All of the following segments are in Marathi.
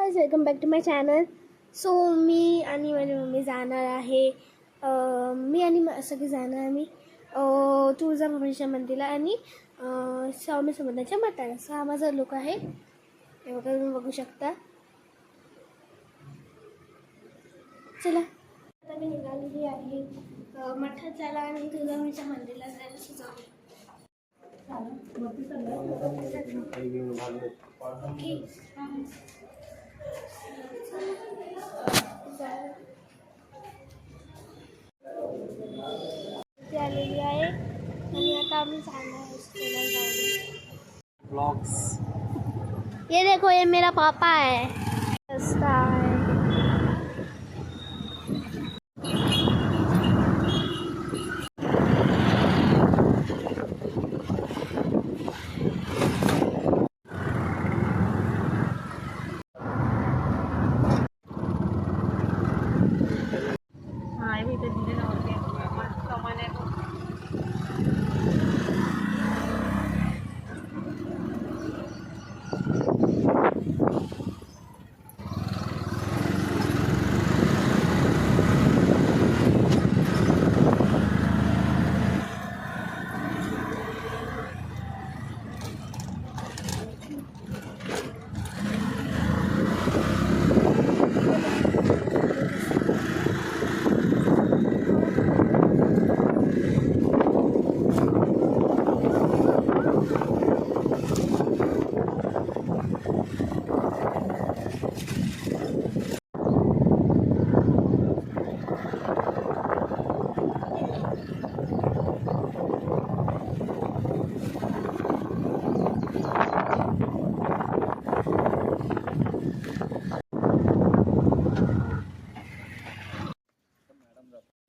Guys, welcome back to my channel. So मी आणि माझी मम्मी जाणार आहे. मी आणि सगळे जाणार आम्ही तुळजाभवानीच्या मंदिराला आणि स्वामी समर्थांच्या मठाला. असा हा माझा लुक आहे. हे बघा, तुम्ही बघू शकता. चला, आता मी निघालेली आहे मठात जायला आणि तुळजाभवानीच्या मंदिराला जायला सुचवले. आलेली आहे आणि आता आम्ही जाणार ब्लॉग्स. ये देखो, ये मेरा पापा है. रास्ता है.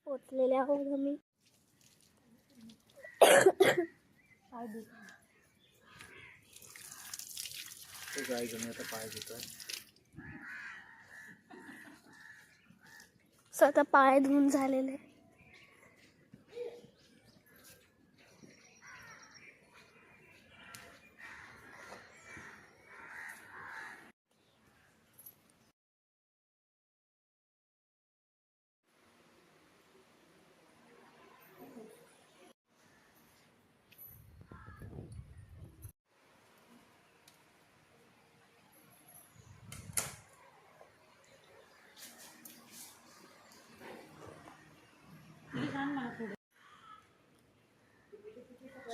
पोचलेले आहोत आम्ही. स्वतः पाय धुवून झालेले.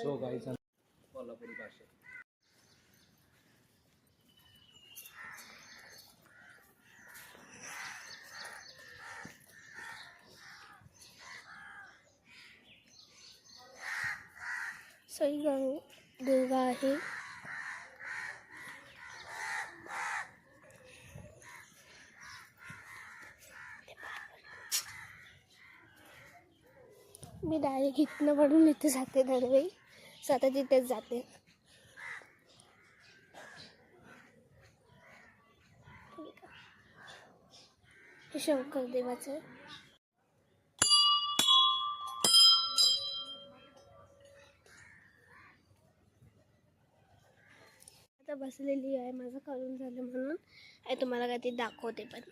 सो गाईज, कोल्हापुरी भाषा. सई दुर्गा आहे. मी डायरेक्ट इथनं पडून इथे जाते दरवेळी. स्वतः तिथेच जाते. हे शंकर देवाचं. आता बसलेली आहे. माझं करून झालं म्हणून आहे. तुम्हाला काय ते दाखवते. पण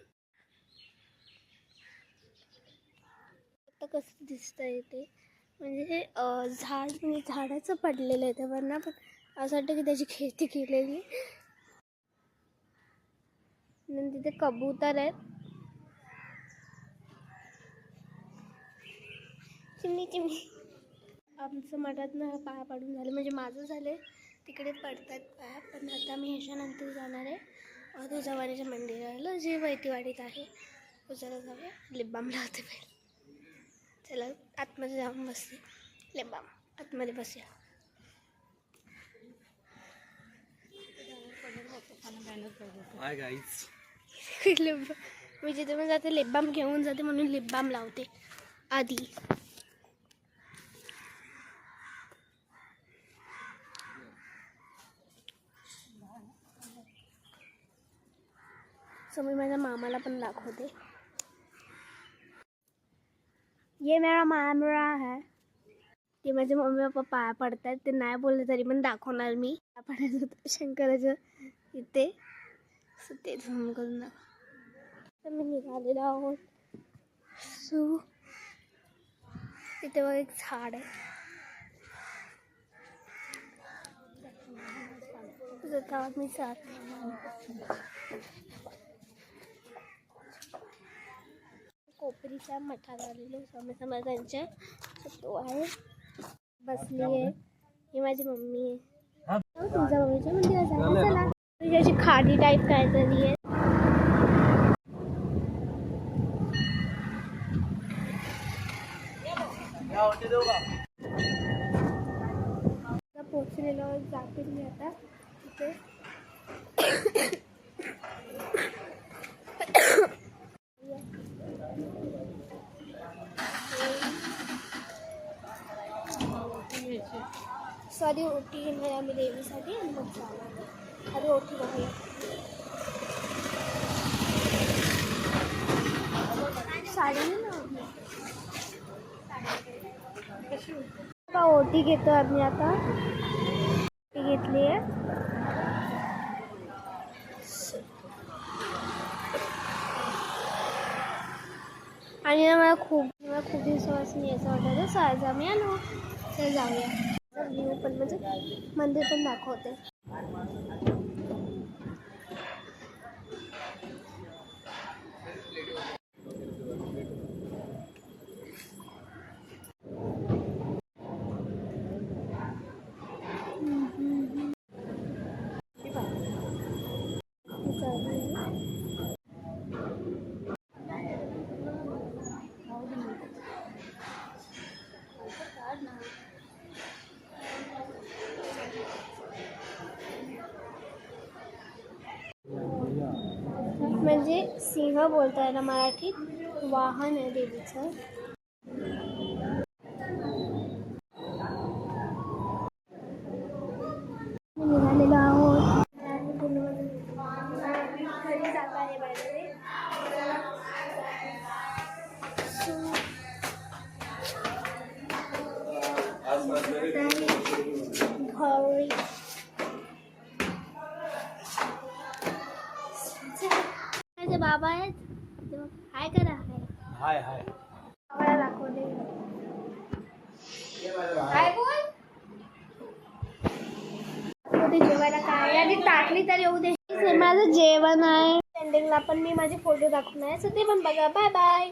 आता कसं दिसतंय ते, म्हणजे हे झाड, म्हणजे झाडाचं पडलेलं आहे त्यावरनं. पण असं वाटतं की त्याची खेती केलेली. तिथे कबूतर आहेत. चिमणी चिमणी. आमचं मठातनं पाया पडून झालं, म्हणजे माझं झालं. तिकडे पडतात पाया. पण आता मी ह्याच्यानंतर जाणार आहे तुळजाभवानीच्या मंदिराला, जे वैतीवाडीत आहे. उजाला जाऊया. लिपबाम लावते पहिले. चला आतमध्ये जाऊन बसते. लिपबाम आतमध्ये बसूया. Hi guys. मी जिथे पण जाते लिपबाम घेऊन जाते, म्हणून लिपबाम लावते आधी. सो मी माझ्या मामाला पण दाखवते. ये मेरा मामरा है. ते माझे मम्मी पप्पा पाया पडतात. ते नाही बोलले तरी पण दाखवणार मी. पाया पडायचं होतं शंकराचं इथे. सो ते झूम करून दाखव. तर मी निघालेलो आहोत. सो तिथे बघ एक झाड आहे. आता मी जाते. कोपरीच्या मठात आलेलो स्वामी समर्थांच्या. तो आहे बसली आहे. ही माझी मम्मी आहे. तुमच्या मम्मीच्या मंदिरात जायला चला. तुझी अशी खाडी टाईप काहीतरी आहे. पोचलेलो जाते मी आता तिथे. सॉरी ओटी घेणार आम्ही देवीसाठी आणि मग जाणार. आधी ओटी बघूया. साडी ना ओटी घेतो आम्ही आता. ओटी घेतली आहे. आणि मला खूप दिवसापासून यायचं वाटतं. तर आज आम्ही आलो. तर जाऊया. व्ह्यू पण म्हणजे मंदिर पण दाखवते. म्हणजे सिंह बोलता येईल मराठीत. वाहन आहे देवीचं. निघालेलो आहोत. घरी जात आहे बाहेर. घरी माझे बाबा आहेत. हाय करा. हाय हाय. बाबाला दाखवले. हाय बोल. ते जेवायला काय आणि टाकली तर येऊ दे. माझं जेवण आहे. एंडिंगला पण मी माझे फोटो दाखवणार आहे. सो ते पण बघा. Bye bye.